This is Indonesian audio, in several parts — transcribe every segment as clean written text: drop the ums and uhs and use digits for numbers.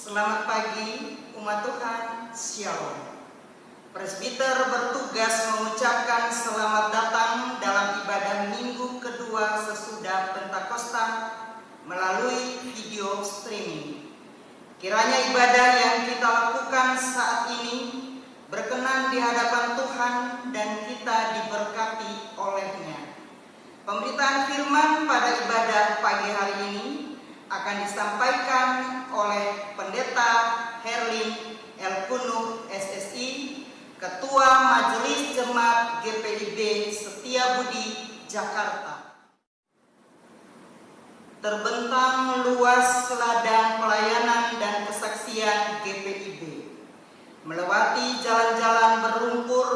Selamat pagi umat Tuhan, Shalom. Presbiter bertugas mengucapkan selamat datang dalam ibadah minggu kedua sesudah Pentakosta melalui video streaming. Kiranya ibadah yang kita lakukan saat ini berkenan di hadapan Tuhan dan kita diberkati olehnya. Pemberitaan firman pada ibadah pagi hari ini akan disampaikan oleh Pendeta Herlin Elkunuh SSI, Ketua Majelis Jemaat GPIB Setiabudi, Jakarta. Terbentang luas ladang pelayanan dan kesaksian GPIB, melewati jalan-jalan berlumpur,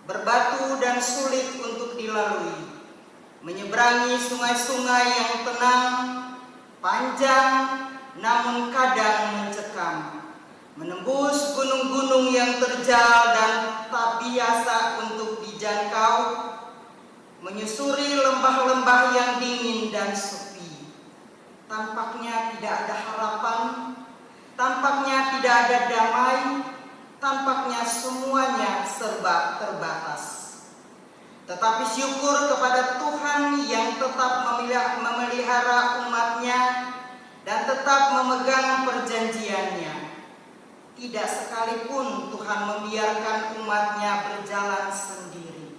berbatu dan sulit untuk dilalui, menyeberangi sungai-sungai yang tenang, panjang namun kadang mencekam, menembus gunung-gunung yang terjal dan tak biasa untuk dijangkau, menyusuri lembah-lembah yang dingin dan sepi. Tampaknya tidak ada harapan, tampaknya tidak ada damai, tampaknya semuanya serba terbatas. Tetapi syukur kepada Tuhan yang tetap memelihara umatnya dan tetap memegang perjanjiannya. Tidak sekalipun Tuhan membiarkan umatnya berjalan sendiri.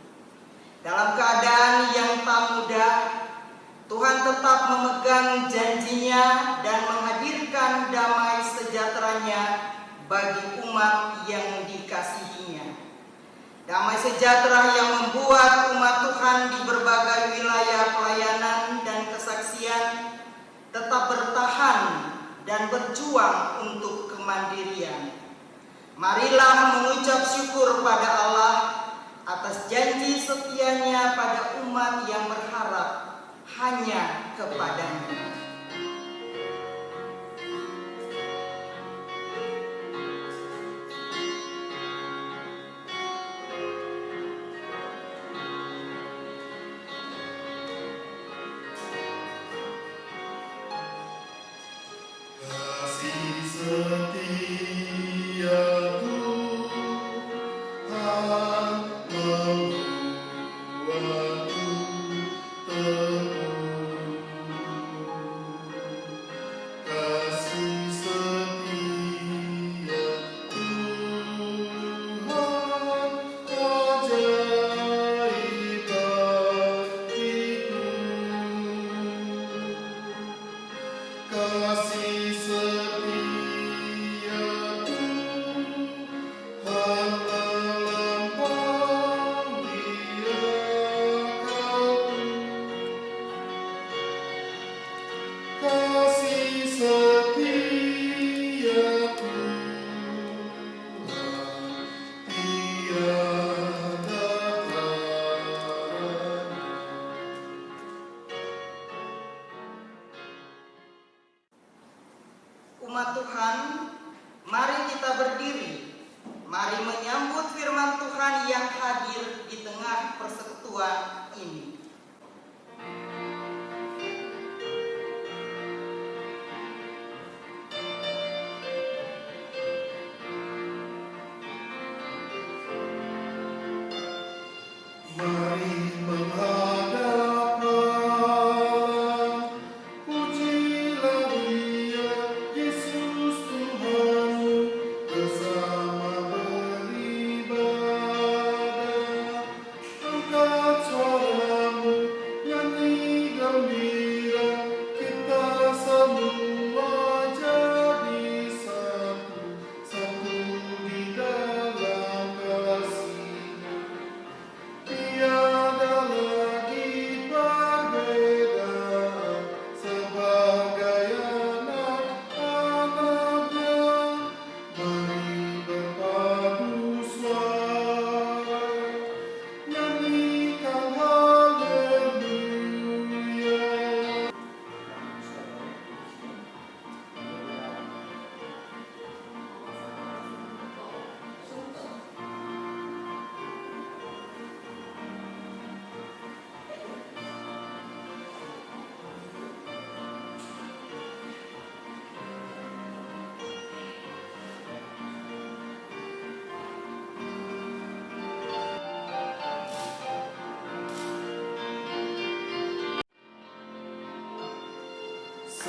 Dalam keadaan yang tak mudah, Tuhan tetap memegang janjinya dan menghadirkan damai sejahteranya bagi umat yang dikasihinya. Damai sejahtera yang membuat umat Tuhan di berbagai wilayah pelayanan dan kesaksian tetap bertahan dan berjuang untuk kemandirian. Marilah mengucap syukur pada Allah atas janji setianya pada umat yang berharap hanya kepadanya. Umat Tuhan, mari kita berdiri. Mari menyambut firman Tuhan yang hadir di tengah persekutuan ini. Mari menghadap Allah, pujilah Dia, Yesus Tuhanmu, bersama beribadah, angkat suara.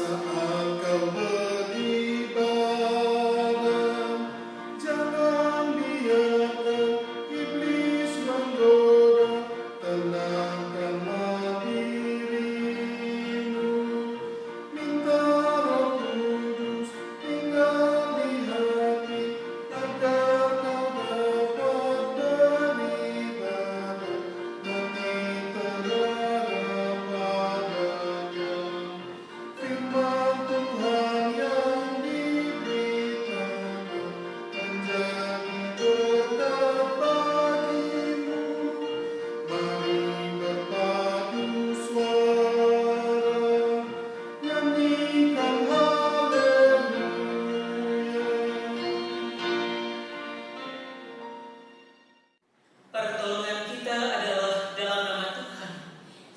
Saat kau beribadah, jangan biarkan iblis menggoda. Tenangkanlah dirimu, minta Roh Kudus tinggal di hati, agar kau dapat beribadah nanti terhadap Padanya. Firman Tuhan yang diberitakan menjadi berkat bagimu. Mari berpadu suara, nyanyikan haleluya. Pertolongan kita adalah dalam nama Tuhan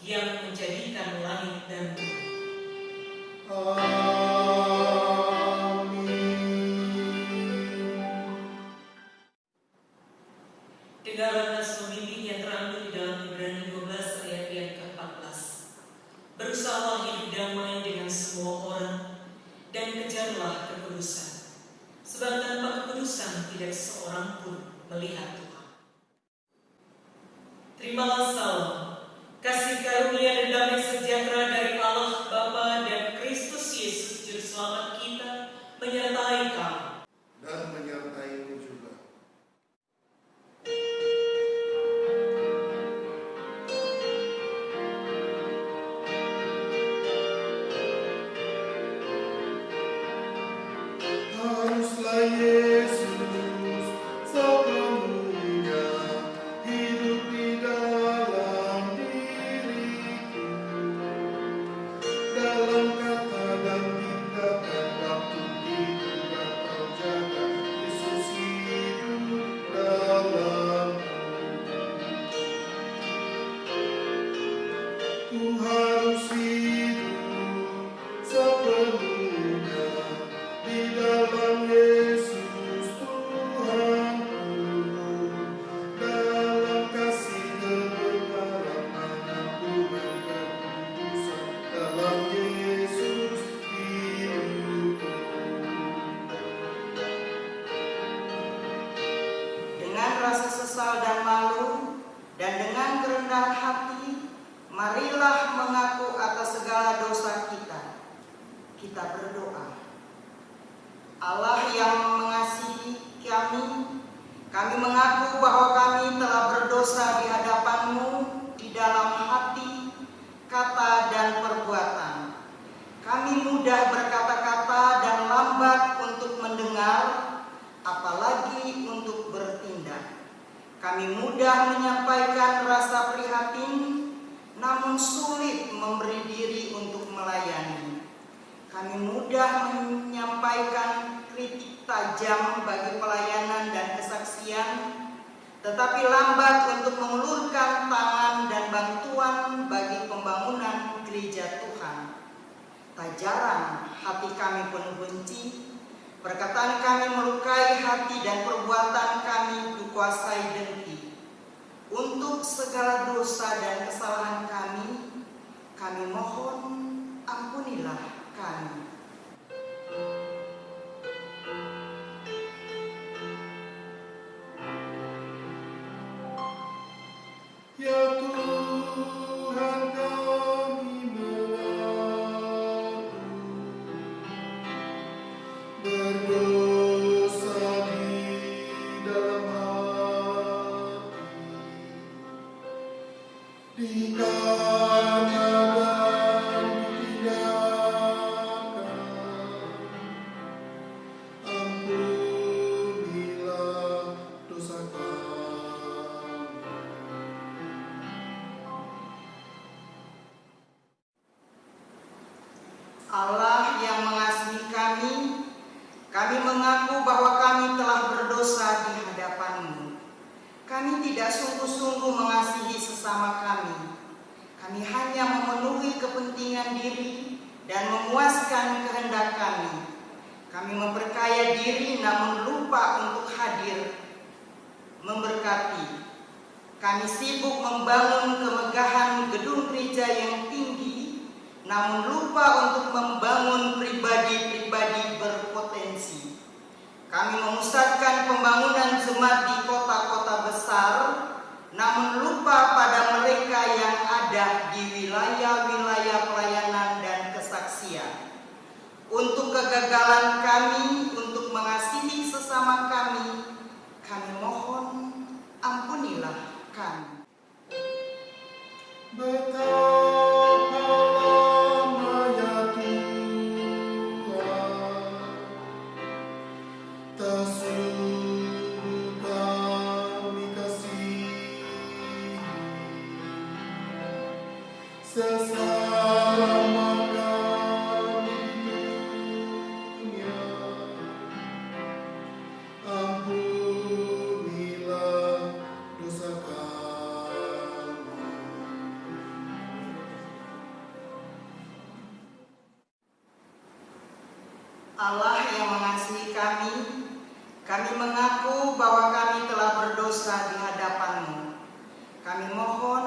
yang menjadikan langit dan bumi. Amin. Dengarlah nas pemimpin yang terambil di dalam Ibrani 12 ayat yang ke-14. Berusahalah hidup damai dengan semua orang dan kejarlah kekudusan, sebab tanpa kekudusan tidak seorang pun melihat Tuhan. Terimalah salam, kasih karunia dan damai sejahtera dari Allah Bapa dan Kristus Yesus Juru Selamat kita menyertai kamu. Dan menyertaimu juga. Haruslah Yesus sepenuhnya hidup di dalam diriku, dalam kata dan tindakan, waktu tidur atau jaga, Yesus hidup dalamku. Ku harus hidup sepenuhnya di dalam Yesus Tuhanku, dalam kasih kebenaran pengampunan kekudusan, dalam Yesus hidupku. Dengan rasa sesal dan malu dan dengan kerendahan hati, marilah mengaku atas segala dosa kita. Kita berdoa. Allah yang mengasihi kami mengaku bahwa kami telah berdosa di hadapan-Mu di dalam hati, kata, dan perbuatan. Kami mudah berkata-kata dan lambat untuk mendengar, apalagi untuk bertindak. Kami mudah menyampaikan rasa prihatin, namun sulit memberi diri untuk melayani. Kami mudah menyampaikan kritik tajam bagi pelayanan dan kesaksian, tetapi lambat untuk mengulurkan tangan dan bantuan bagi pembangunan gereja Tuhan. Tak jarang hati kami penuh benci, perkataan kami melukai hati dan perbuatan kami dikuasai dengki. Untuk segala dosa dan kesalahan kami mohon ampunilah kami. Ya Tuhan, kami mengaku berdosa di dalam hati, di kata dan di tindakan. Ampunilah dosa kami. Allah yang mengasihi kami mengaku bahwa kami telah berdosa di hadapan-Mu. Kami tidak sungguh-sungguh mengasihi sesama kami. Kami hanya memenuhi kepentingan diri dan memuaskan kehendak kami. Kami memperkaya diri namun lupa untuk hadir memberkati. Kami sibuk membangun kemegahan gedung gereja yang tinggi, namun lupa untuk membangun pribadi-pribadi berpotensi. Kami memusatkan pembangunan jemaat di kota-kota besar, namun lupa pada mereka yang ada di wilayah-wilayah pelayanan dan kesaksian. Untuk kegagalan kami untuk mengasihi sesama kami mohon ampunilah kami. Betapa lamanya Tuhan tak sungguh kami kasihi sesama kami di dunia. Ampunilah dosa kami. Allah yang mengasihi kami mengaku bahwa kami telah berdosa di hadapan-Mu. Kami mohon,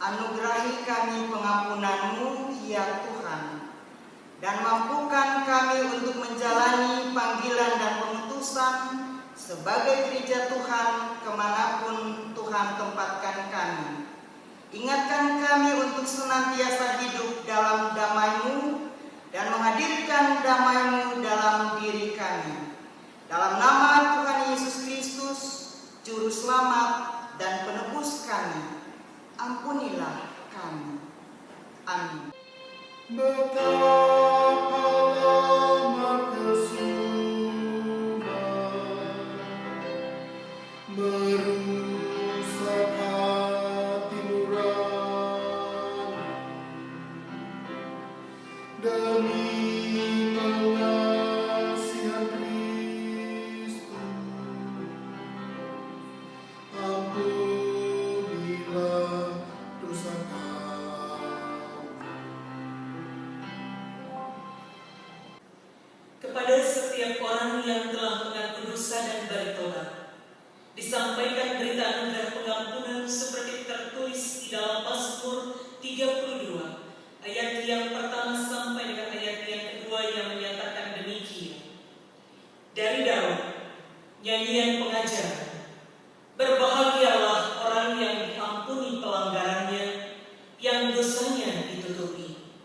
anugerahi kami pengampunan-Mu, ya Tuhan, dan mampukan kami untuk menjalani panggilan dan pengutusan sebagai gereja Tuhan kemanapun Tuhan tempatkan kami. Ingatkan kami untuk senantiasa hidup dalam damai-Mu dan menghadirkan damai-Mu dalam diri kami. Dalam nama Tuhan Yesus Kristus, Juru Selamat dan Penebus kami, ampunilah kami. Amin. Betapa lama kesumat merusak hati nurani demi pengasihan Kristus. Ampunilah dosa kami. Kepada setiap orang yang telah mengaku dosa dan bertobat, disampaikan berita anugerah pengampunan seperti tertulis di dalam Mazmur 32 ayat yang pertama sampai dengan ayat yang kedua yang menyatakan demikian. Dari Daud, nyanyian pengajar. Berbahagialah orang yang diampuni pelanggarannya, yang dosanya ditutupi.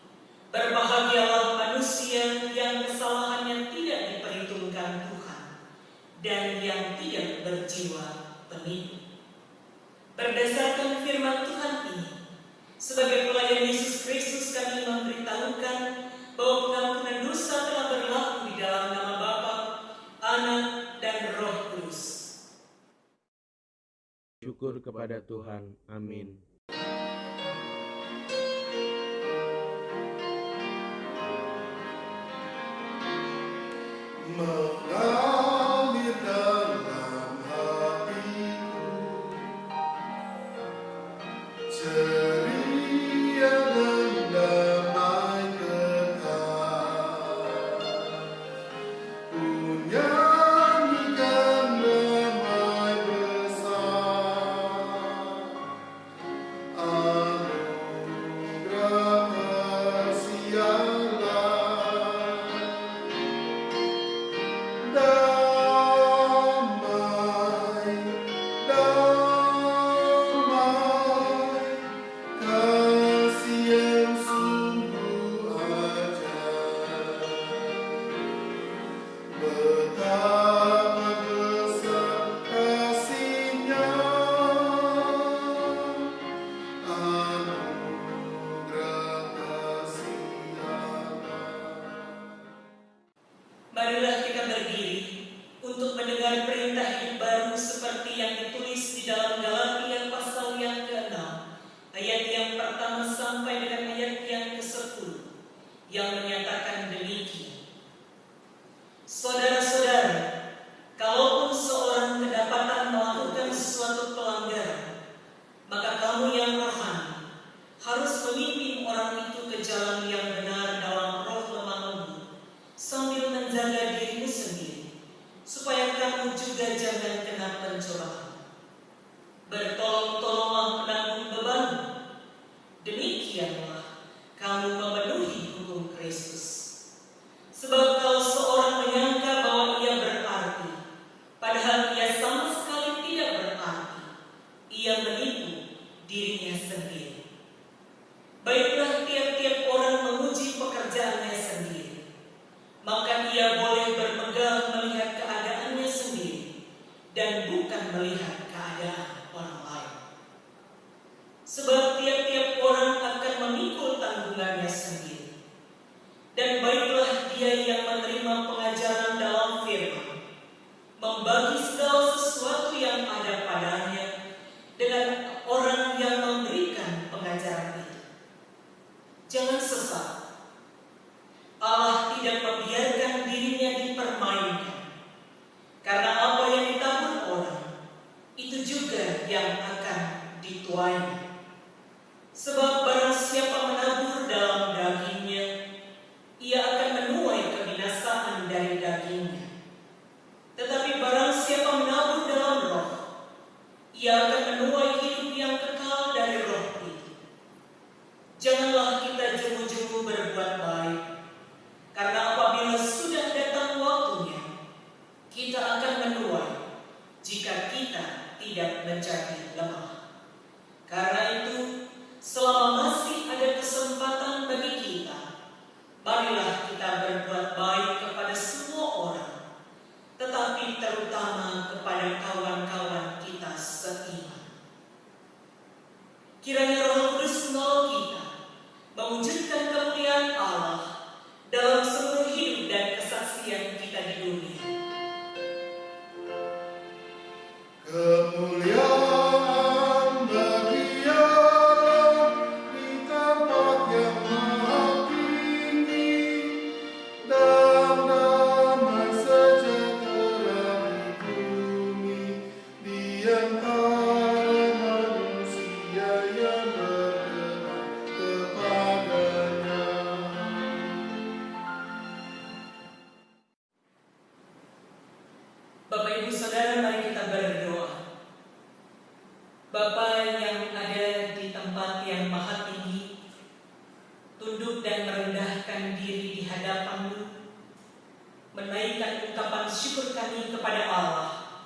Berbahagialah manusia yang kesalahannya tidak diperhitungkan Tuhan dan yang tidak berjiwa penipu. Berdasarkan firman Tuhan ini, sebagai pelayan Yesus Kristus kami memberitahukan bahwa pengampunan dosa telah berlaku di dalam nama Bapa, Anak, dan Roh Kudus. Syukur kepada Tuhan. Amin. Mengalir dalam hatiku ceria dan damai kekal, ku nyanyikan damai besar, anugerah kasih Allah. Damai, damai, kasih yang sungguh ajaib. Betapa besar kasih-Nya, anugerah kasih Allah. Marilah kita berdiri untuk mendengar perintah hidup baru seperti yang ditulis di dalam Galatia pasal yang ke-6 ayat yang pertama sampai dengan ayat yang ke-10 yang menyatakan demikian. Saudara-saudara, kalaupun seorang kedapatan melakukan suatu pelanggaran, maka kamu yang rohani harus memimpin orang itu ke jalan yang benar dalam roh lemah lembut, sambil menjaga dirimu sendiri, supaya kamu juga jangan kena pencobaan. Bertolong-tolonglah menanggung beban. Demikianlah kamu memenuhi Dan baiklah dia yang menerima pengajaran dalam firman, membagi segala sesuatu yang ada padanya dengan orang yang memberikan pengajaran itu. Jangan sesat. Allah tidak membiarkan dirinya dipermainkan. Karena apa yang ditabur orang, itu juga yang akan dituai. Sebab barang siapa menabur dalam dagingnya, ia akan menuai kebinasaan dari dagingnya. Tetapi barang siapa menabur dalam roh, ia akan menuai hidup yang kekal dari roh itu. Janganlah kita jemu-jemu berbuat baik, karena apabila sudah datang waktunya, kita akan menuai jika kita tidak menjadi lemah. Karena itu, selama masih ada kesempatan bagi kita, marilah kita berbuat baik kepada semua orang, tetapi terutama kepada kawan-kawan kita seiman. Kiranya Roh Kudus menolong kita mewujudkan kemuliaan Allah dalam seluruh hidup dan kesaksian kita di dunia. Kemuliaan bagi Allah di tempat yang maha tinggi, dan damai sejahtera di bumi di antara manusia yang berkenan kepadanya. Bapak Ibu Saudara, mari kita berdoa. Bapa yang ada di tempat yang maha tinggi, tunduk dan merendahkan diri di hadapan-Mu, menaikkan ungkapan syukur kami kepada Allah,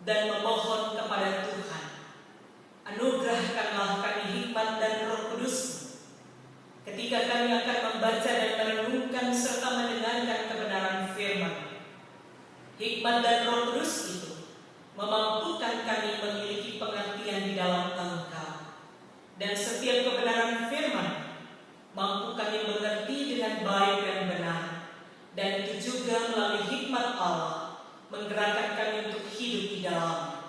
dan memohon kepada Tuhan, anugerahkanlah kami hikmat dan Roh Kudus-Mu, ketika kami akan membaca dan merenungkan serta mendengarkan kebenaran firman. Hikmat dan Roh Kudus itu memampukan kami memiliki pengertian di dalam Engkau, dan setiap kebenaran firman mampu kami mengerti dengan baik dan benar, dan itu juga melalui hikmat Allah menggerakkan kami untuk hidup di dalamnya.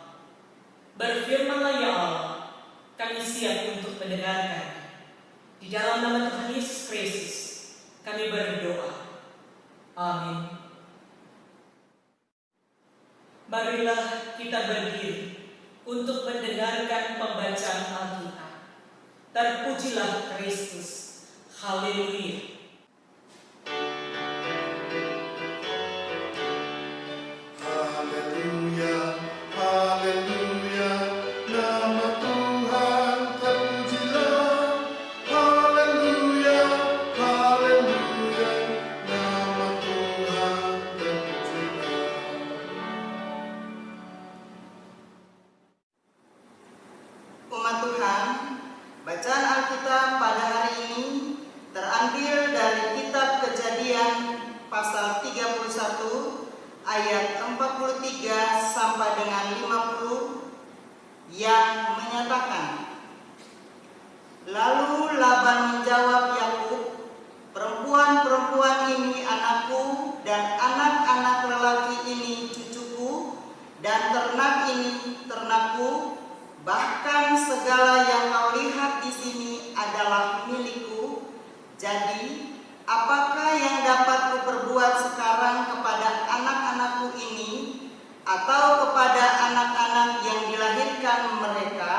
Berfirmanlah ya Allah, kami siap untuk mendengarkan. Di dalam nama Tuhan Yesus Kristus kami berdoa. Amin. Marilah kita berdiri untuk mendengarkan pembacaan Alkitab. Terpujilah Kristus. Haleluya. Haleluya, haleluya, nama Tuhan terpujilah. Haleluya, haleluya, nama Tuhan terpujilah. Umat Tuhan, bacaan Alkitab pada hari ini terambil dari kitab Kejadian pasal 31 ayat 43 sampai dengan 50 yang menyatakan, lalu Laban menjawab Yakub, perempuan-perempuan ini anakku dan anak-anak lelaki ini cucuku dan ternak ini ternakku, bahkan segala yang kau lihat di sini adalah milikku. Jadi apakah yang dapat kuperbuat sekarang kepada anak-anakku ini atau kepada anak-anak yang dilahirkan mereka?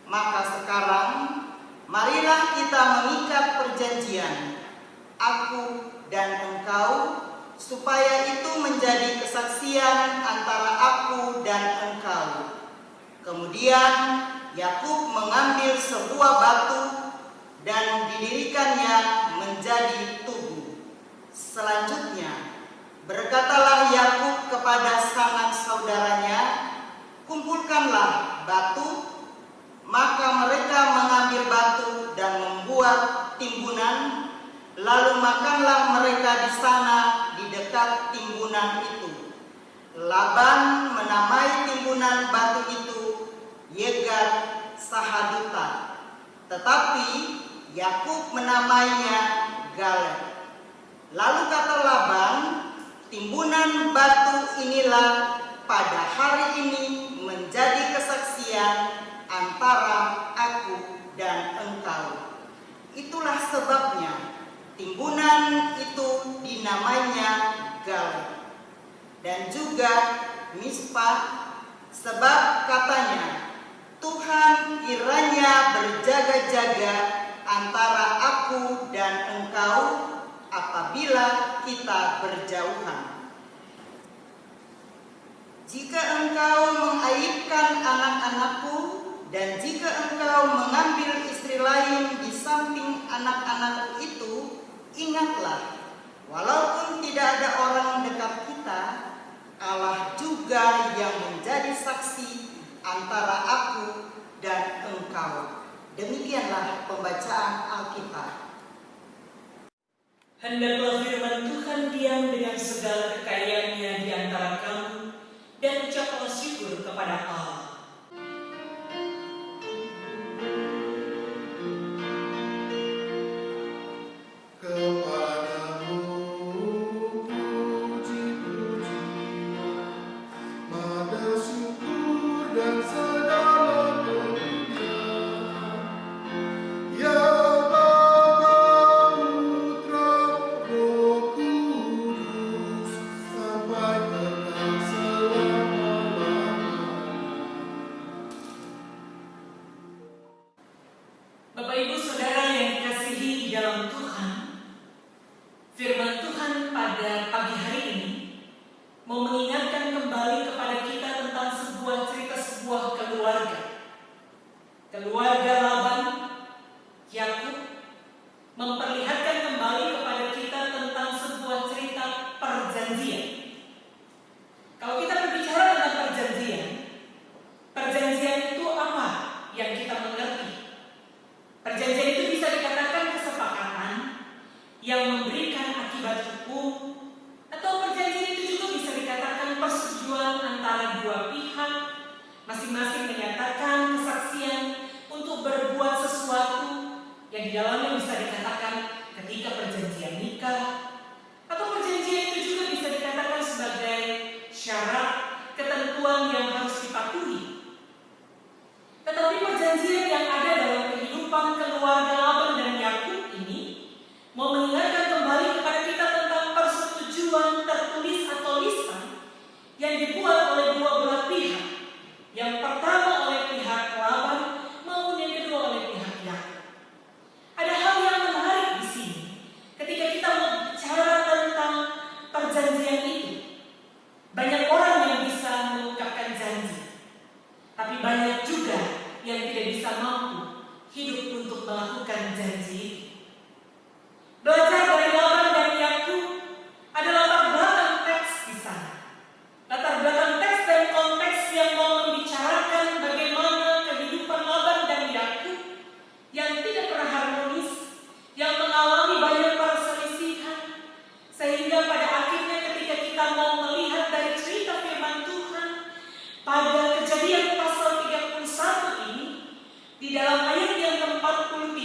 Maka sekarang marilah kita mengikat perjanjian, aku dan engkau, supaya itu menjadi kesaksian antara aku dan engkau. Kemudian Yakub mengambil sebuah batu dan didirikannya menjadi tugu. Selanjutnya berkatalah Yakub kepada sanak saudaranya, kumpulkanlah batu. Maka mereka mengambil batu dan membuat timbunan, lalu makanlah mereka di sana di dekat timbunan itu. Laban menamai timbunan batu itu Yegar Sahaduta, tetapi Yakub menamainya Galed. Lalu kata Laban, timbunan batu inilah pada hari ini menjadi kesaksian antara aku dan engkau. Itulah sebabnya timbunan itu dinamainya Galed. Dan juga Mispa, sebab katanya, Tuhan kiranya berjaga-jaga antara aku dan engkau apabila kita berjauhan. Jika engkau mengaibkan anak-anakku, dan jika engkau mengambil istri lain di samping anak-anakku itu, ingatlah, walaupun tidak ada orang dekat kita, Allah juga yang menjadi saksi antara aku dan engkau. Demikianlah pembacaan Alkitab. Hendaklah firman Tuhan diam dengan segala kekayaannya di antara kamu, dan ucaplah syukur kepada Allah. Bapak Ibu Saudara yang dikasihi di dalam Tuhan, firman Tuhan pada pagi hari ini mau mengingatkan kembali kepada kita tentang sebuah keluarga. Keluarga Laban, Yakub, memperlihatkan kembali kepada kita tentang sebuah cerita perjanjian. Kalau kita berbicara tentang perjanjian itu apa yang kita mengerti? Perjanjian itu bisa dikatakan kesepakatan yang memberikan akibat hukum, atau perjanjian itu juga bisa dikatakan persetujuan antara dua pihak, masing-masing menyatakan kesaksian untuk berbuat sesuatu yang di dalamnya bisa dikatakan ketika perjanjian nikah, atau perjanjian itu juga bisa dikatakan sebagai syarat ketentuan yang harus dipatuhi. Tetapi perjanjian yang ada dalam kehidupan keluarga Laban dan Yakub ini mau mengingatkan kembali kepada kita tentang persetujuan tertulis atau lisan yang dibuat oleh dua belah pihak. Yang pertama oleh pihak Laban maupun yang kedua oleh pihak Yakub. Ada hal yang menarik di sini ketika kita bicara tentang perjanjian itu. Banyak orang yang bisa mengucapkan janji, tapi banyak juga yang tidak bisa mampu hidup untuk melakukan janji itu. Belajar dari Laban dan Yakub ada latar belakang teks di sana. Latar belakang teks dan konteks yang mau membicarakan bagaimana kehidupan Laban dan Yakub yang tidak pernah harmonis, yang mengalami banyak perselisihan, sehingga pada akhirnya ketika kita mau melihat dari cerita firman Tuhan pada Kejadian pasal 31 ini, di dalam ayat yang ke-43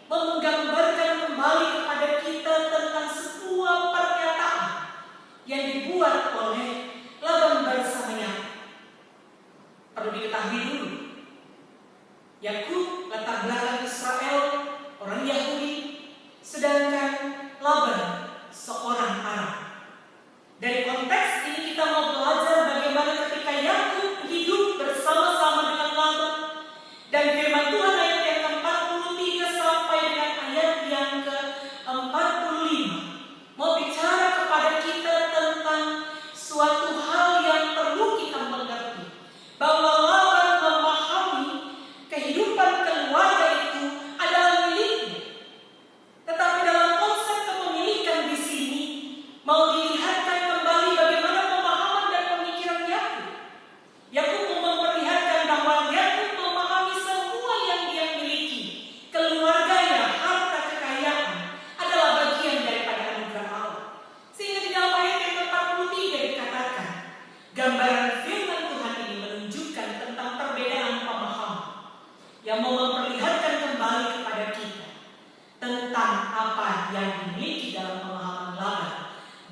menggambarkan kembali kepada kita tentang sebuah pernyataan yang dibuat oleh Laban bersama Yakub. Perlu diketahui dulu, Yakub latar belakang Israel, orang Yahudi, sedangkan Laban seorang Arab. Dari konteks ini kita mau belajar bagaimana ketika Yakub hidup bersama-sama dengan Laban, dan firman Tuhan ayat yang ke-43 sampai dengan ayat yang ke-45 mau bicara kepada kita tentang suatu hal yang perlu kita mengerti, bahwa Laban memahami kehidupan keluarga itu adalah miliknya. Tetapi dalam konsep kepemilikan di sini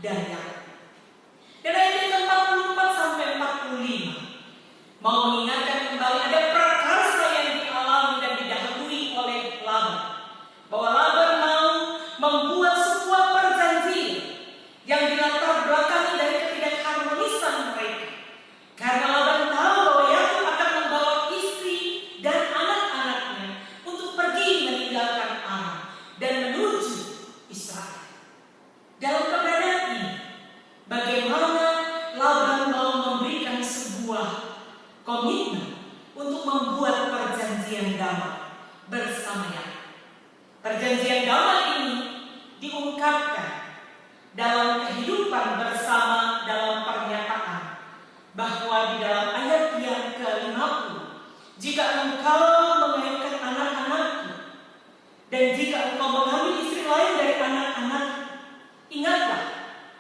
dan Yakub. Dan ayat yang ke-44 sampai 45 mau mengingatkan kembali ada prakarsa yang dialami dan didahului oleh Laban, bahwa Laban mau membuat sebuah perjanjian yang dilatar belakangi dari ketidakharmonisan mereka. Karena Laban tahu bahwa Yakub akan membawa istri dan anak-anaknya untuk pergi meninggalkan Aram dan menuju Israel. Dalam keberadaan ini, bagaimana Laban mau memberikan sebuah komitmen untuk membuat perjanjian damai bersama Yakub. Perjanjian damai ini diungkapkan dalam kehidupan bersama dalam pernyataan bahwa di dalam ayat yang ke-50, jika engkau melahirkan anak-anakku dan jika engkau mengambil istri lain dari anak-anakku, ingatlah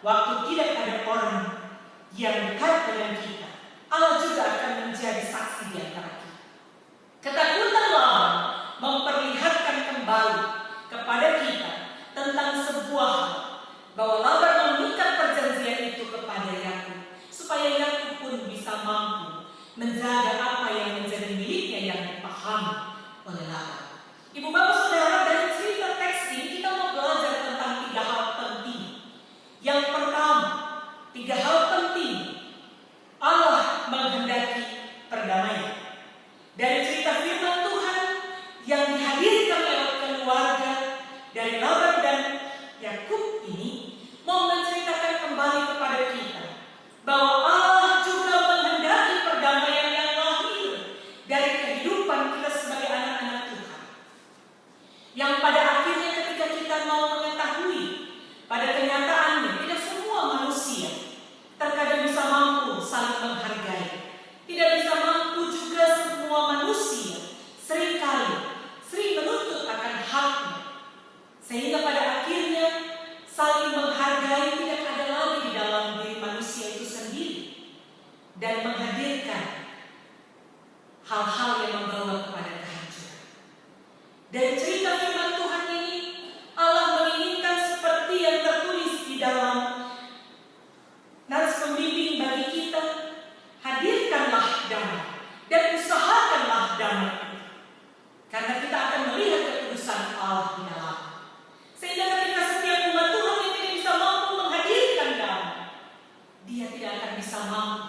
waktu tidak ada orang yang dekat dengan kita, Allah juga akan menjadi saksi di antara kita. Ketakutan Laban memperlihatkan kembali kepada kita tentang sebuah hal, bahwa Laban mengikat perjanjian itu kepada Yakub supaya Yakub pun bisa mampu menjaga apa yang menjadi miliknya yang dipahami oleh Laban. Ibu bapak saudara, dari cerita teks ini kita mau belajar tentang 3 hal penting. Yang pertama, 3 hal penting Allah menghendaki perdamaian. Dari cerita firman Tuhan yang dihadirkan lewat keluarga dari Laban dan Yakub ini mau menceritakan kembali kepada kita bahwa Allah juga menghendaki perdamaian yang lahir dari kehidupan kita sebagai anak-anak Tuhan. Yang pada akhirnya ketika kita mau mengetahui pada kenyataannya tidak semua manusia terkadang bisa mampu saling menghargai. Tidak bisa mampu juga semua manusia seringkali sering menuntut akan haknya. Sehingga pada akhirnya saling menghargai tidak ada lagi di dalam diri manusia itu sendiri dan menghadirkan hal-hal yang membawa kepada kehancuran. Dari cerita firman Tuhan ini, Allah menginginkan seperti yang tertulis di dalam nats pembimbing bagi kita, hadirkanlah damai dan usahakanlah damai itu. Karena kita akan melihat kekudusan Allah di dalam. Sehingga ketika setiap umat Tuhan yang tidak bisa mampu menghadirkan damai, dia tidak akan bisa mampu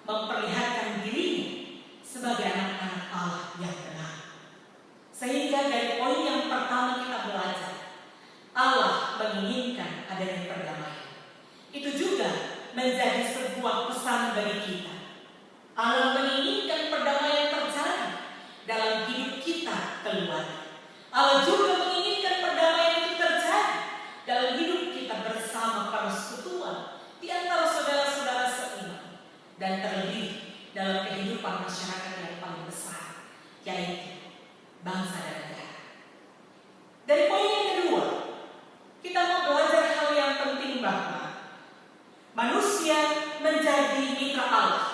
memperlihatkan dirinya sebagai anak-anak Allah yang benar. Sehingga dari poin yang pertama kita belajar, Allah menginginkan adanya perdamaian. Itu juga menjadi sebuah pesan bagi kita. Allah menginginkan perdamaian terjadi dalam hidup kita keluarga. Allah juga menginginkan perdamaian itu terjadi dalam hidup kita bersama para persekutuan di antara saudara-saudara seiman, dan terlebih dalam kehidupan masyarakat yang paling besar, yaitu bangsa dan negara. Dari poin yang kedua, kita mau belajar hal yang penting bahwa manusia menjadi mitra Allah.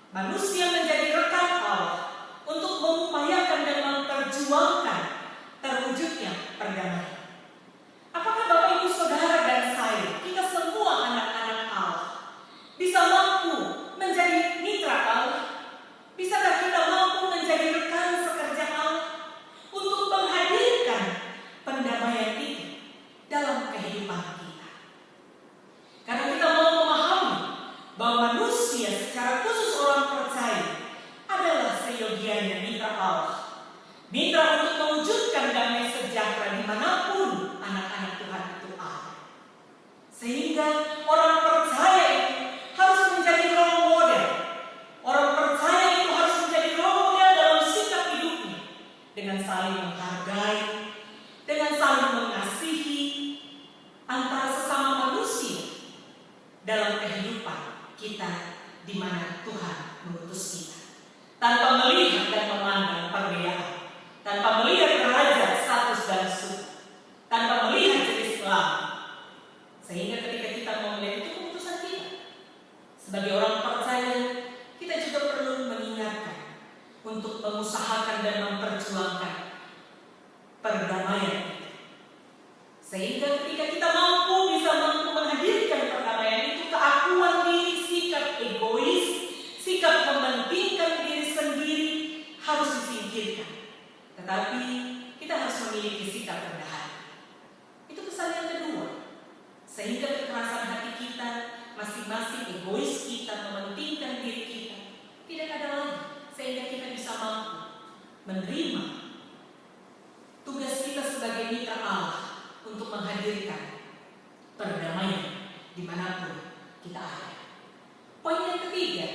Manusia menjadi rekan Allah untuk mengupayakan dan memperjuangkan terwujudnya perdamaian. Apakah Bapak Ibu Saudara dan saya, kita semua anak-anak Allah, bisa mampu menjadi mitra Allah? Bisakah kita mampu menjadi rekan sekerja Allah untuk menghadirkan pendamaian itu dalam kehidupan kita? Karena kita mau memahami bahwa manusia secara khusus orang percaya adalah seyogianya mitra Allah. Mitra untuk mewujudkan damai sejahtera dimanapun anak-anak Tuhan itu ada. Sehingga orang percaya itu harus menjadi role model. Orang percaya itu harus menjadi role model dalam sikap hidupnya, dengan saling menghargai, dengan saling mengasihi antara sesama manusia dalam kehidupan kita di mana Tuhan mengutus kita, tanpa melihat dan memandang perbedaan, tanpa melihat derajat, status dan suku, tanpa melihat jenis kelamin. Sehingga ketika kita mau melihat itu keputusan kita sebagai orang percaya, kita juga perlu mengingatkan untuk mengusahakan dan memperjuangkan perdamaian itu. Sehingga ketika kita bisa mampu menghadirkan sehingga kekerasan hati kita, masing-masing egois kita, mementingkan diri kita, tidak ada lagi, sehingga kita bisa mampu menerima tugas kita sebagai mitra Allah untuk menghadirkan perdamaian dimanapun kita ada. Poin yang ketiga,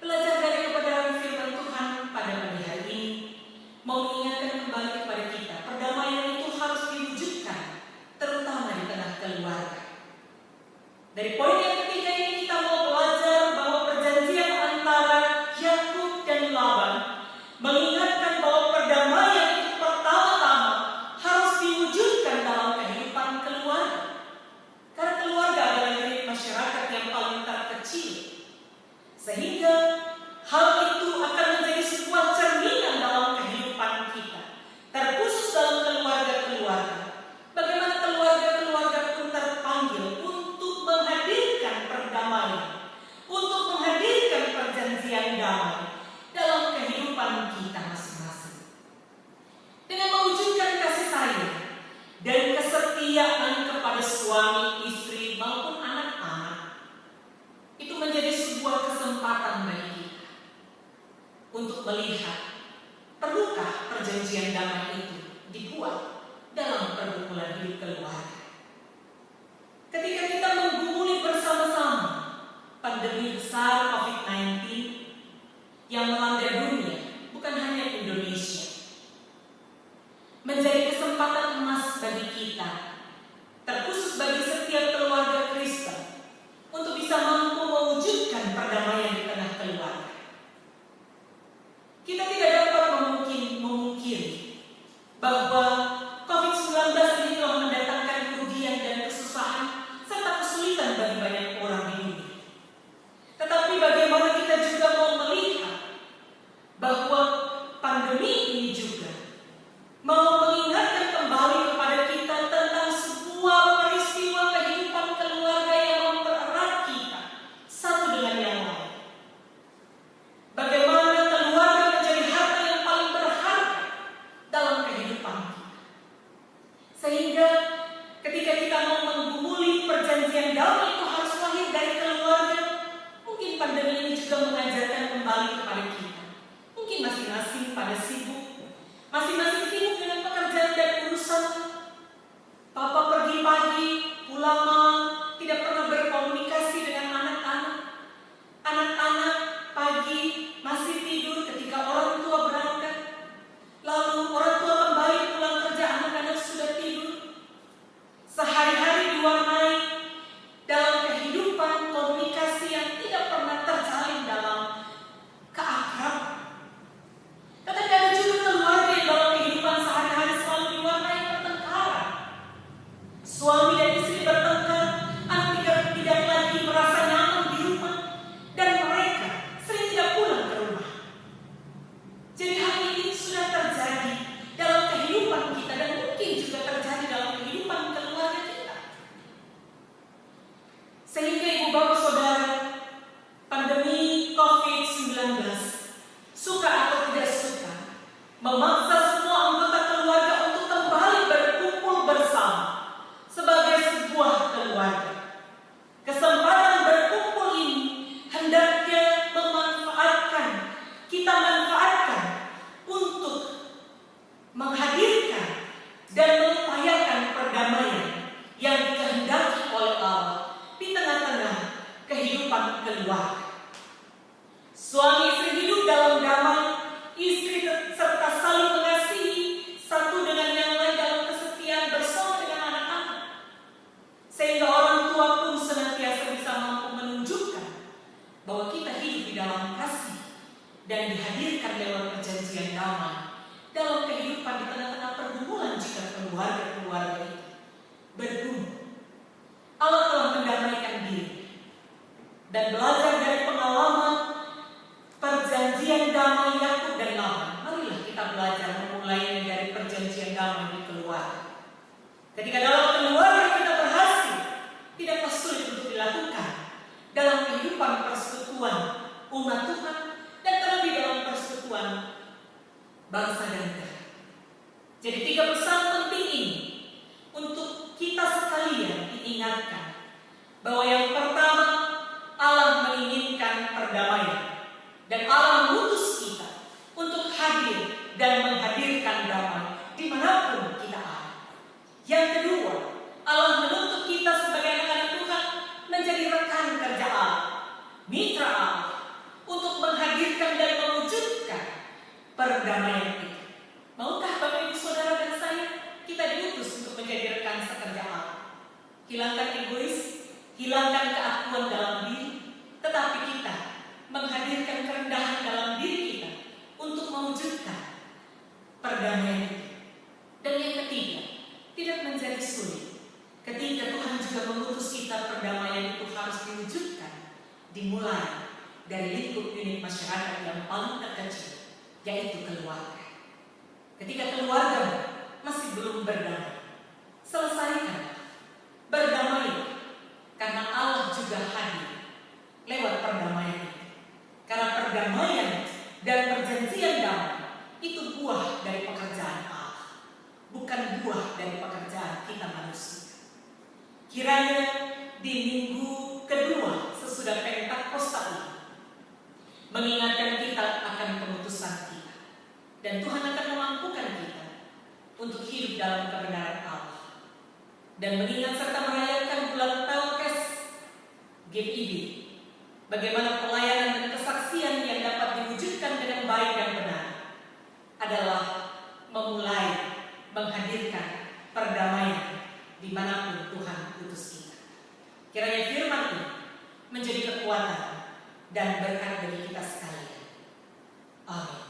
belajar dari kebenaran firman Tuhan pada pagi hari ini mau mengingatkan kembali kepada kita, perdamaian itu harus diwujudkan, terutama di tengah keluarga. Dari poin yang ketiga ini kita mau belajar bahwa perjanjian antara Yakub dan Laban mengingatkan bahwa perdamaian itu pertama-tama harus diwujudkan dalam kehidupan keluarga. Karena keluarga adalah unit masyarakat yang paling terkecil. Sehingga hal itu akan menjadi sebuah cerminan dalam kehidupan kita. Terkhusus dalam keluarga-keluarga. Bagaimana keluarga-keluarga pun terpanggil untuk menghadirkan perdamaian, untuk menghadirkan perjanjian damai dalam kehidupan kita masing-masing. Dengan mewujudkan kasih sayang dan kesetiaan kepada suami, istri maupun anak-anak, itu menjadi sebuah kesempatan bagi kita untuk melihat perlukah perjanjian damai itu dibuat dalam pergumulan hidup keluarga. Ketika kita menggumuli bersama-sama pandemi besar COVID-19 yang melanda dunia, bukan hanya Indonesia, menjadi kesempatan emas bagi kita, terkhusus bagi setiap keluarga Kristen, untuk bisa mampu mewujudkan perdamaian di tengah keluarga. Kita tidak dapat memungkiri bahwa COVID-19 ini telah mendatangkan kerugian dan kesusahan serta kesulitan bagi banyak orang di dunia. Tetapi bagaimana kita juga mau melihat bahwa pandemi ini juga mau mengingatkan kembali kepada kita tentang sebuah peristiwa kehidupan keluarga yang mempererat kita satu dengan yang lain. Bagaimana keluarga menjadi harta yang paling berharga dalam kehidupan kita. Sehingga ketika kita mau menggumuli perjanjian damai itu harus lahir dari keluarga. Mungkin pandemi ini juga mengajarkan kembali kepada kita. Mungkin masing-masing pada sibuk, masing-masing sibuk dengan pekerjaan dan urusan. Papa pergi pagi, pulang malam, tidak pernah berkomunikasi dengan anak-anak. Anak-anak pagi masih tidur ketika orang tua berangkat. Lalu orang tua kembali pulang kerja, anak-anak sudah tidur. Sehari-hari diwarnai dalam kehidupan komunikasi yang tidak pernah terjalin dalam keakraban. Tetapi ada juga keluarga yang dalam kehidupan sehari-hari selalu diwarnai pertengkaran. Suami dan istri bertengkar, anak tidak lagi merasa nyaman di rumah, dan mereka sering tidak pulang ke rumah. Jadi hal ini sudah terjadi dalam kehidupan kita dan mungkin juga terjadi dalam kehidupan keluarga kita. Sehingga ibu bapak saudara, pandemi COVID-19, suka atau tidak suka, memaksa semua anggota keluarga untuk kembali berkumpul bersama sebagai sebuah keluarga. Kesempatan berkumpul ini hendaknya kita manfaatkan untuk menghadirkan dan mengupayakan perdamaian yang dikehendaki oleh Allah di tengah-tengah kehidupan keluarga. Suami istri hidup dalam damai, istri serta saling mengasihi satu dengan yang lain dalam kesetiaan bersama dengan anak-anak. Sehingga orang tua pun senantiasa bisa mampu menunjukkan bahwa kita hidup di dalam kasih dan dihadirkan lewat perjanjian damai dalam kehidupan di tengah-tengah pergumulan jika keluarga-keluarga itu bergumul. Allah telah mendamaikan diri dan belajar dari pengalaman perjanjian damai Yakub dan Laban. Marilah kita belajar memulainya dari perjanjian damai di keluarga. Ketika dalam keluarga kita berhasil, tidaklah sulit untuk dilakukan dalam kehidupan persekutuan umat Tuhan dan terlebih dalam persekutuan bangsa dan negara. Jadi 3 pesan penting ini untuk kita sekalian diingatkan bahwa yang pertama, Allah menginginkan perdamaian, dan Allah mengutus kita untuk hadir dan menghadirkan damai dimanapun kita ada. Yang kedua, Allah menuntut kita sebagai anak-anak Tuhan menjadi rekan kerja Allah, mitra Allah, untuk menghadirkan dan mewujudkan perdamaian itu. Maukah Bapak Ibu Saudara dan saya kita diutus untuk menjadi rekan sekerja Allah? Hilangkan egois, hilangkan keakuan dalam diri, tetapi kita menghadirkan kerendahan dalam diri kita untuk mewujudkan perdamaian itu. Dan yang ketiga, tidak menjadi sulit ketika Tuhan juga mengutus kita. Perdamaian itu harus diwujudkan dimulai dari lingkup unit masyarakat yang paling terkecil, yaitu keluarga. Ketika keluarga masih belum berdamai, selesaikan, berdamai, karena Allah juga hadir lewat perdamaian itu. Karena perdamaian dan perjanjian damai itu buah dari pekerjaan Allah, bukan buah dari pekerjaan kita manusia. Kiranya di minggu kedua sesudah Pentakosta ini mengingatkan kita akan pengutusan kita, dan Tuhan akan memampukan kita untuk hidup dalam kebenaran Allah, dan mengingat serta merayakan bulan Pelkes GIB, bagaimana pelayanan dan kesaksian yang dapat diwujudkan dengan baik dan benar adalah memulai menghadirkan perdamaian dimanapun Tuhan utus kita. Kiranya firman ini menjadi kekuatan dan berkat bagi kita sekalian. Amin.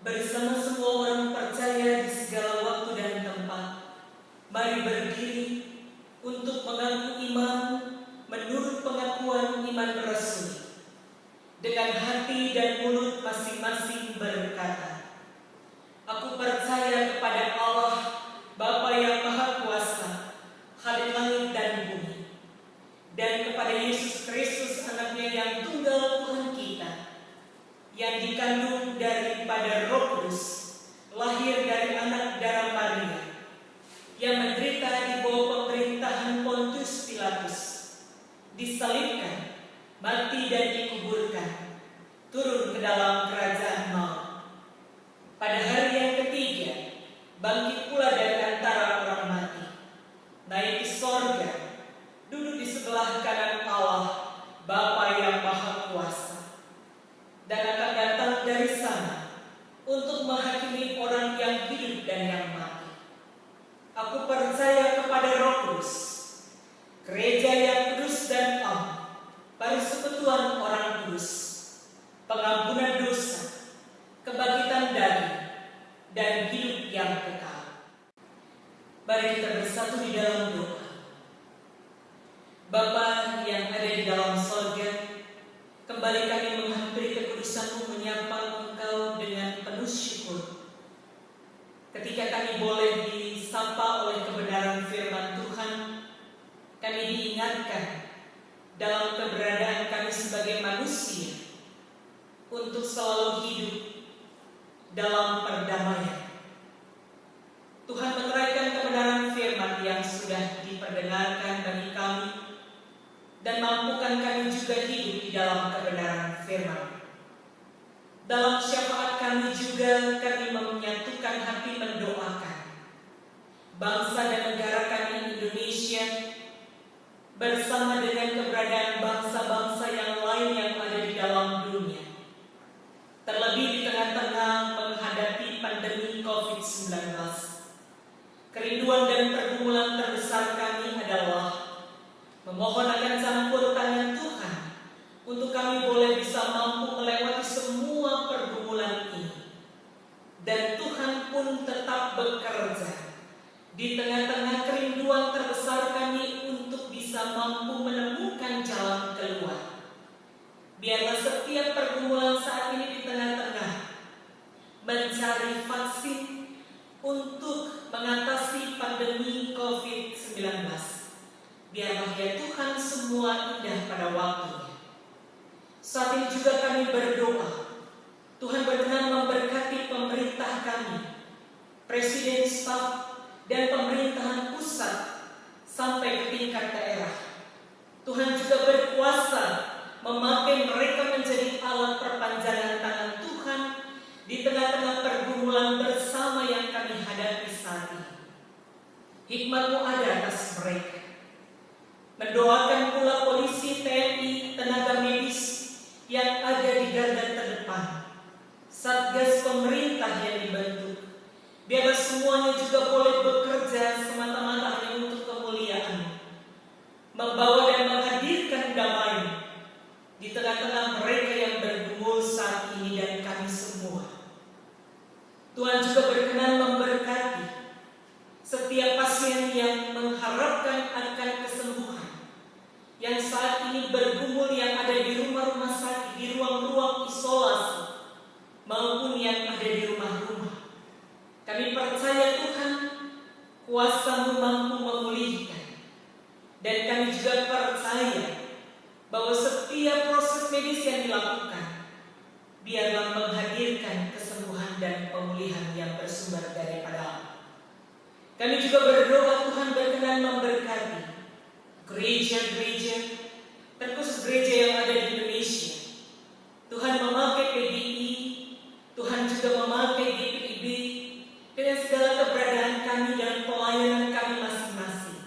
Bersama semua orang percaya di segala waktu dan tempat, mari berdiri untuk mengaku iman menurut pengakuan iman Rasul. Dengan hati dan mulut masing-masing berkata, aku percaya kepada Allah, Bapa yang Maha Kuasa, Khalik langit dan bumi, dan kepada Yesus Kristus anaknya yang tunggal Tuhan kita, yang dikandung daripada Roh Kudus, lahir dari anak darah Maria, yang menderita di bawah pemerintahan Pontius Pilatus, disalibkan, mati dan dikuburkan, turun ke dalam kerajaan maut. Pada hari yang ketiga, bangkit pula dari antara orang mati, naik ke sorga, duduk di sebelah kanan Allah, Bapa yang Maha Kuasa, dan akan datang dari sana untuk menghakimi orang yang hidup dan yang mati. Aku percaya kepada Roh Kudus, gereja yang kudus dan am, persekutuan orang kudus, pengampunan dosa, kebangkitan daging, dan hidup yang kekal. Mari kita bersatu di dalam doa. Bapa yang ada di dalam sorga, kembali kami menghampiri kekudusan-Mu, menyapa Engkau dengan penuh syukur. Ketika kami boleh disapa oleh kebenaran firman Tuhan, kami diingatkan dalam keberadaan kami sebagai manusia untuk selalu hidup dalam perdamaian. Tuhan meneraikan kebenaran firman yang sudah diperdengarkan bagi kami, dan mampukan kami juga hidup di dalam kebenaran firman. Dalam syafaat kami juga kami menyatukan hati mendoakan bangsa dan negara kami Indonesia bersama dengan keberadaan bangsa-bangsa yang lain yang ada di dalam dunia. Terlebih di tengah-tengah menghadapi pandemi COVID-19. Kerinduan dan pergumulan terbesar kami adalah memohon akan campur tangan Tuhan untuk kami boleh bisa mampu melewati semua pergumulan ini. Dan Tuhan pun tetap bekerja di tengah-tengah kerinduan terbesar kami untuk bisa mampu menemukan jalan keluar. Biarlah setiap pergumulan saat ini di tengah-tengah mencari vaksin untuk mengatasi pandemi COVID-19. Biarlah ya Tuhan semua indah pada waktunya. Saat ini juga kami berdoa, Tuhan berkenan memberkati pemerintah kami, Presiden, staf, dan pemerintahan pusat sampai ke tingkat daerah. Tuhan juga berkuasa memakai mereka menjadi alat perpanjangan tangan Tuhan di tengah-tengah pergumulan bersama yang kami hadapi saat ini. Hikmat-Mu ada atas mereka. Mendoakan pula polisi, TNI, tenaga medis yang ada di garda terdepan, satgas pemerintah yang dibentuk. Biarlah semuanya juga boleh bekerja semata-mata hanya untuk kemuliaan-Mu, membawa dan menghadirkan damai di tengah-tengah mereka yang bergumul saat ini dan kami semua. Tuhan juga berkenan memberkati setiap pasien yang mengharapkan akan kesembuhan, yang saat ini bergumul yang ada di rumah-rumah sakit, di ruang-ruang isolasi, maupun yang ada di rumah-rumah. Kami percaya Tuhan, kuasa-Mu mampu memulihkan. Dan kami juga percaya bahwa setiap proses medis yang dilakukan biarlah menghadirkan kesembuhan dan pemulihan yang bersumber daripada Allah. Kami juga berdoa Tuhan berkenan memberkati gereja-gereja, terkhusus gereja yang ada di Indonesia. Tuhan memakai PGI, Tuhan juga memakai GPIB dengan segala keberadaan kami dan pelayanan kami masing-masing.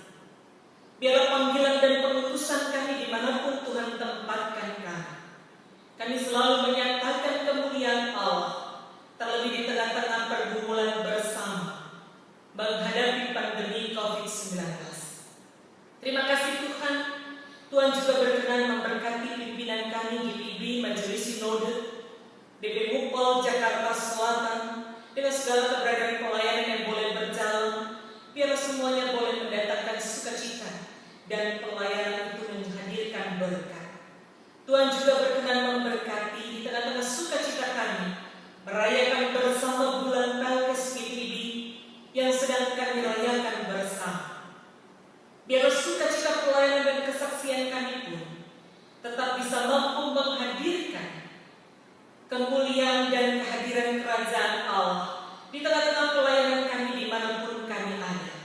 Biarlah panggilan dan pengutusan kami dimanapun Tuhan tempatkan kami. Kami selalu menyatakan kemuliaan Allah, terlebih di tengah-tengah pergumulan bersama menghadapi pandemi COVID-19. Terima kasih Tuhan. Tuhan juga berkenan memberkati pimpinan kami GPIB, Majelis Sinode, BP Mupol Jakarta Selatan, dengan segala keberadaan pelayanan yang boleh berjalan. Biarlah semuanya boleh mendatangkan sukacita dan pelayanan itu menghadirkan berkat. Tuhan juga berkenan memberkati di tengah-tengah sukacita kami merayakan bersama bulan Pelkes GPIB yang sedang kami rayakan bersama. Biarlah sukacita pelayanan dan kesaksian kami pun tetap bisa mampu menghadirkan kemuliaan dan kehadiran kerajaan Allah di tengah-tengah pelayanan kami dimanapun kami ada.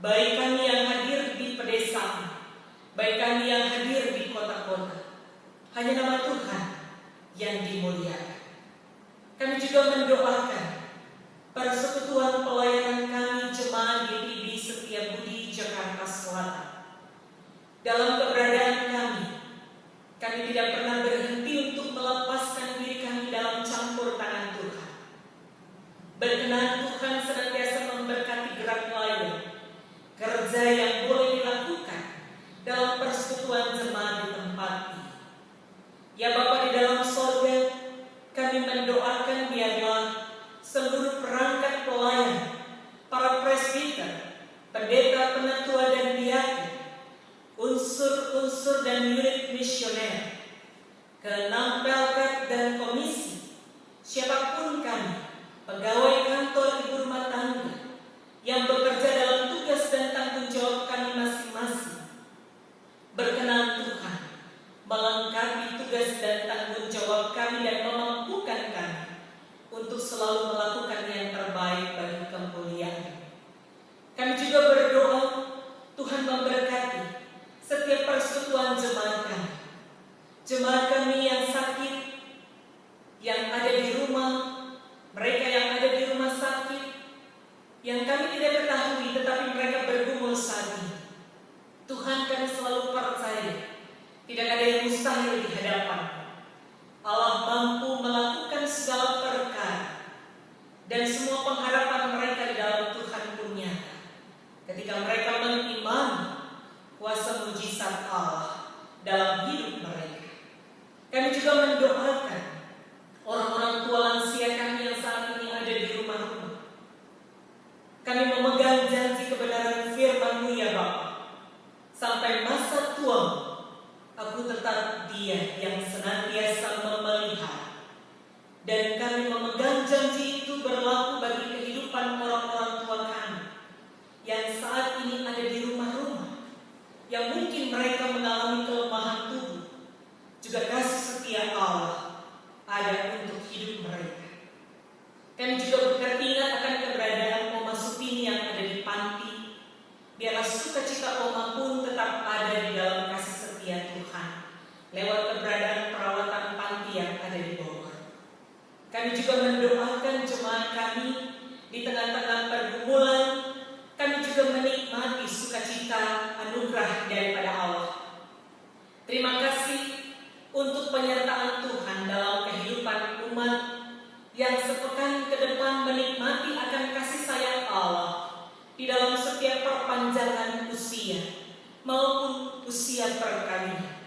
Baik kami yang hadir di pedesaan, baik kami yang hadir di kota-kota, hanya nama Tuhan yang dimuliakan. Kami juga mendoakan persekutuan pelayanan kami jemaat GPIB Setiabudi Jakarta Selatan. Dalam keberadaan kami tidak pernah berhenti untuk melepaskan diri kami dalam campur tangan Tuhan. Berkenan Tuhan senantiasa memberkati gerak layar, kerja yang boleh dilakukan dalam persekutuan jemaat di tempat ini. Ya Bapa di dalam sorga, kami mendoakan biarlah seluruh perangkat pelayan, para presbiter, pendeta, penatua dan diaken, unsur-unsur dan unit misioner, keenam pelkat dan komisi, siapapun kami, pegawai kantor ibu rumah tangga yang bekerja dalam tugas dan tanggung jawab kami masing-masing. Berkenan Tuhan melengkapi tugas dan tanggung jawab kami dan memampukan kami untuk selalu melakukan yang terbaik bagi kemuliaan. Kami juga berdoa Tuhan memberkati setiap persekutuan jemaat kami yang lewat keberadaan perawatan panti yang ada di Bogor. Kami juga mendoakan jemaat kami di tengah-tengah pergumulan. Kami juga menikmati sukacita anugerah daripada Allah. Terima kasih untuk penyertaan Tuhan dalam kehidupan umat yang sepekan ke depan menikmati akan kasih sayang Allah di dalam setiap perpanjangan usia maupun usia perkawinan.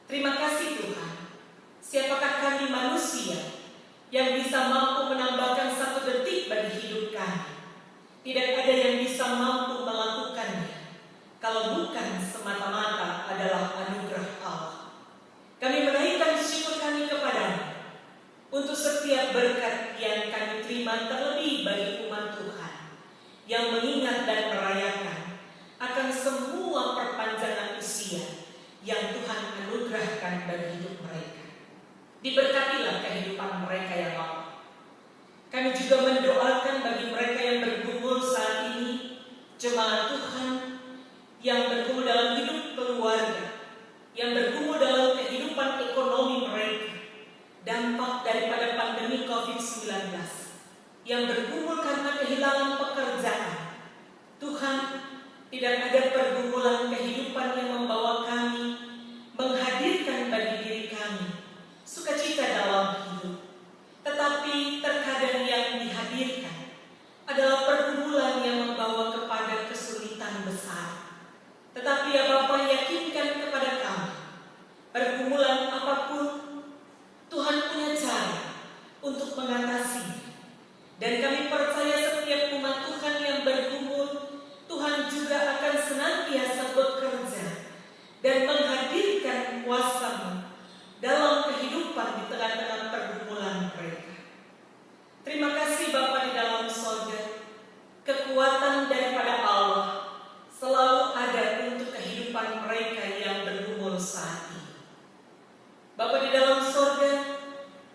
Terima kasih Tuhan. Siapakah kami manusia yang bisa mampu menambahkan 1 detik bagi hidup kami? Tidak ada yang bisa mampu melakukannya kalau bukan semata-mata adalah anugerah Allah. Kami menaikkan syukur kami kepada-Mu untuk setiap berkat yang kami terima, terlebih bagi umat Tuhan yang mengingat dan merayakan akan semua perpanjangan usia yang Tuhan anugerahkan bagi hidup mereka. Diberkatilah kehidupan mereka yang lama. Kami juga mendoakan bagi mereka yang bergumul saat ini, jemaat Tuhan yang bergumul dalam hidup keluarga, yang bergumul dalam kehidupan ekonomi mereka, dampak daripada pandemi COVID-19, yang bergumul karena kehilangan pekerjaan. Tuhan, tidak ada pergumulan kehidupan yang membawa kami menghadirkan bagi diri kami sukacita dalam hidup. Tetapi terkadang yang dihadirkan adalah pergumulan yang membawa kepada kesulitan besar. Tetapi ya Bapa, yakinkan kepada kami, pergumulan apapun Tuhan punya cara untuk mengatasinya. Dan kami percaya setiap umat Tuhan yang bergumul, Tuhan juga akan senantiasa bekerja dan menghadirkan kuasa-Mu dalam kehidupan di tengah-tengah pergumulan mereka. Terima kasih Bapa di dalam sorga. Kekuatan daripada Allah selalu ada untuk kehidupan mereka yang bergumul saat ini. Bapa di dalam sorga,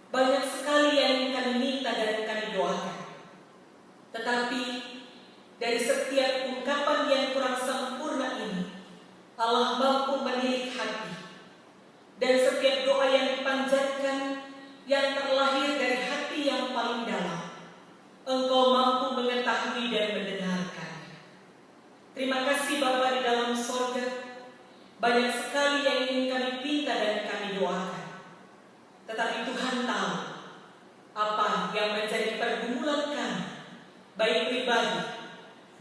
banyak sekali yang kami minta dan kami doakan. Tetapi dari setiap ungkapan yang kurang sempurna ini, Allah mampu menilik hati. Dan setiap doa yang dipanjatkan yang terlahir dari hati yang paling dalam, Engkau mampu mengetahui dan mendengarkannya. Terima kasih Bapa di dalam sorga. Banyak sekali yang ingin kami pinta dan kami doakan. Tetapi Tuhan tahu apa yang menjadi pergumulan kami, baik pribadi,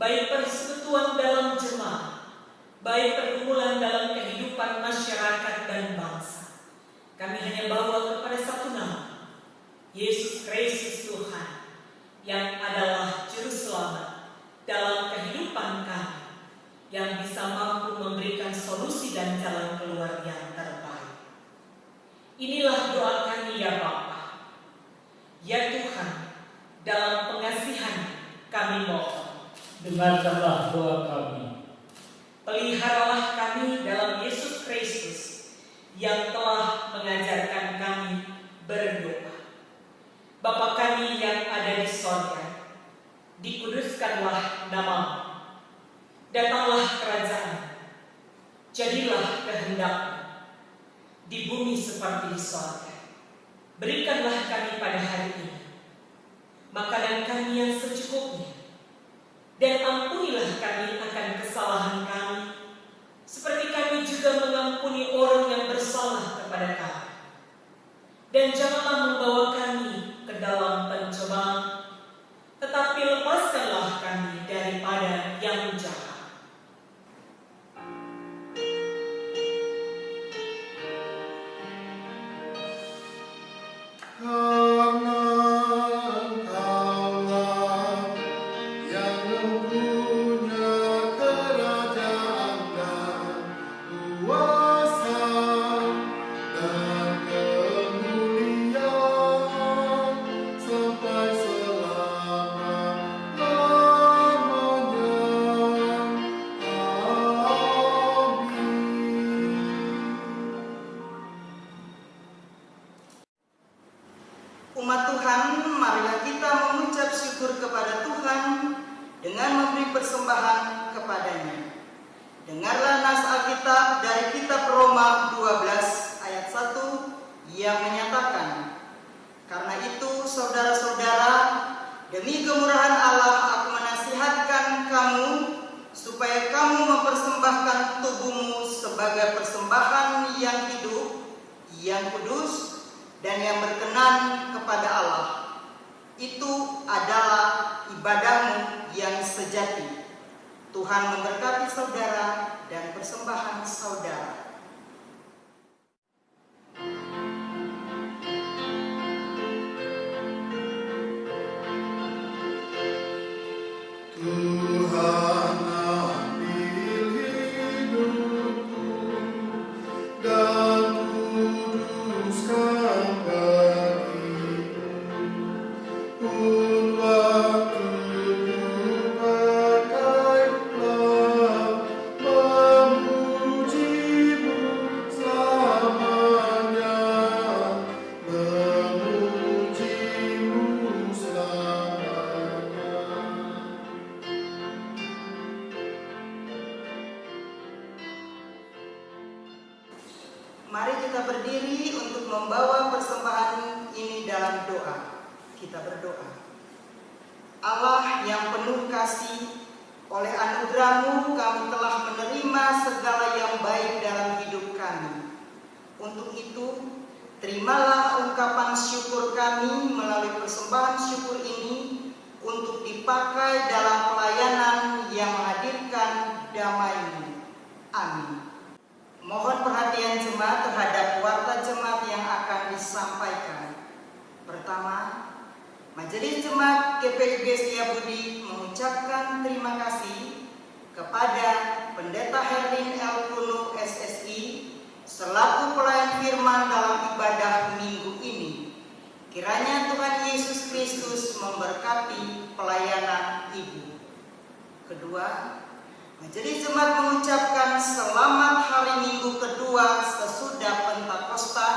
baik persekutuan dalam jemaat, baik pergumulan dalam kehidupan masyarakat dan bangsa. Kami hanya bawa kepada satu nama, Yesus Kristus Tuhan, yang adalah Juru Selamat dalam kehidupan kami, yang bisa mampu memberikan solusi dan jalan keluar yang terbaik. Inilah doa kami ya Bapa. Ya Tuhan, dalam pengasihan kami mohon, dengarkanlah doa kami. peliharalah kami dalam Yesus Kristus yang telah mengajarkan kami berdoa. Bapa kami yang ada di sorga, dikuduskanlah nama-Mu. Datanglah kerajaan, jadilah kehendak-Mu di bumi seperti di sorga. Berikanlah kami pada hari ini makanan kami yang secukupnya, dan ampunilah kami akan kesalahan kami, seperti kami juga mengampuni orang yang bersalah kepada kami. Dan janganlah membawa kami ke dalam pencobaan, tetapi lepaskanlah kami daripada yang jahat. Karena Engkaulah yang mempunyai kerajaan dan kuasa dan kemuliaan sampai selama-lamanya. Umat Tuhan, marilah kita mengucap syukur kepada Tuhan dengan memberi persembahan kepadanya. Dengarlah nas Alkitab dari kitab Roma 12 ayat Demi kemurahan Allah, aku menasihatkan kamu supaya kamu mempersembahkan tubuhmu sebagai persembahan yang hidup, yang kudus, dan yang berkenan kepada Allah. Itu adalah ibadahmu yang sejati. Tuhan memberkati saudara dan persembahan saudara. Tuhan ambil hidupku dan kuduskan bagimu. Pun waktuku pakailah memujimu selamanya, memujimu selamanya. Mari kita berdiri untuk membawa persembahan ini dalam doa. Kita berdoa. Allah yang penuh kasih, oleh anugerah-Mu kami telah menerima segala yang baik dalam hidup kami. Untuk itu, terimalah ungkapan syukur kami melalui persembahan syukur ini untuk dipakai dalam pelayanan yang menghadirkan damai-Mu. Amin. Mohon perhatian jemaat terhadap warta jemaat yang akan disampaikan. Pertama, Majelis Jemaat GPIB Setiabudi mengucapkan terima kasih kepada Pendeta Herlin L. Kuno SSI selaku pelayan firman dalam ibadah minggu ini. Kiranya Tuhan Yesus Kristus memberkati pelayanan Ibu. Kedua, Majelis Jemaat mengucapkan selamat hari Minggu kedua sesudah Pentakosta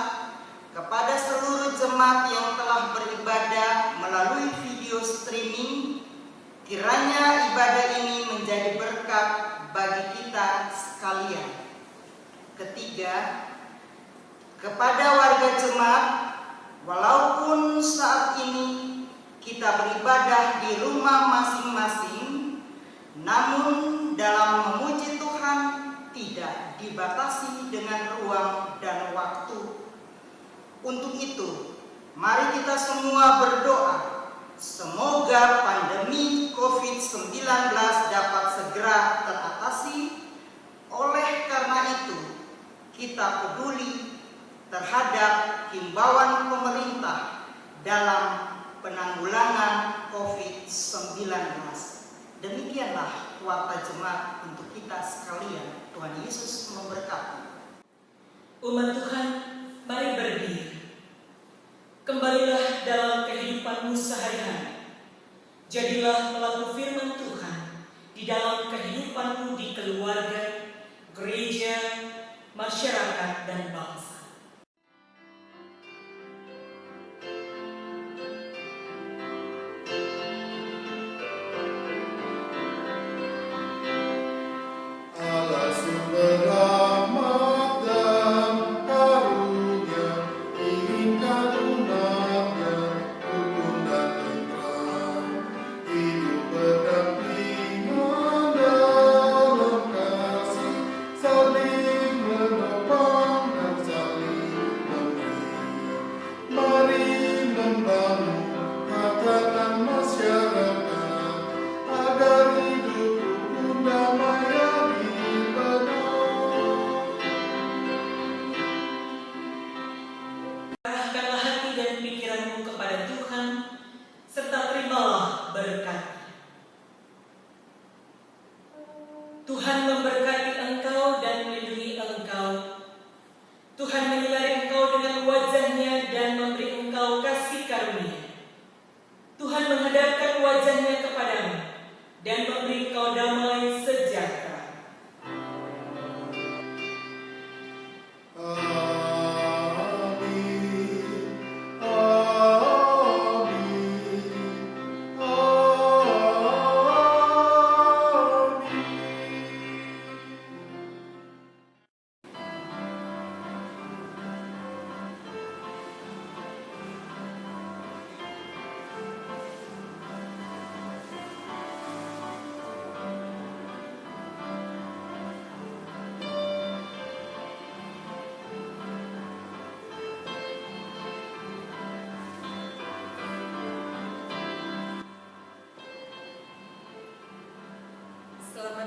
kepada seluruh jemaat yang telah beribadah melalui video streaming. Kiranya ibadah ini menjadi berkat bagi kita sekalian. Ketiga, kepada warga jemaat, walaupun saat ini kita beribadah di rumah masing-masing, namun dalam memuji Tuhan tidak dibatasi dengan ruang dan waktu. Untuk itu, mari kita semua berdoa semoga pandemi COVID-19 dapat segera teratasi. Oleh karena itu, kita peduli terhadap himbauan pemerintah dalam penanggulangan COVID-19. Demikianlah warta jemaat untuk kita sekalian. Tuhan Yesus memberkati. Umat Tuhan, mari berdiri. Kembalilah dalam kehidupanmu sehari-hari. Jadilah pelaku firman Tuhan di dalam kehidupanmu di keluarga, gereja, masyarakat, dan bangsa. Allah sumber rahmat dan karunia, inginkan umatnya rukun dan tentram, hidup berdampingan dalam kasih, saling menopang dan saling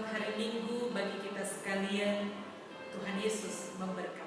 hari Minggu bagi kita sekalian. Tuhan Yesus memberkati.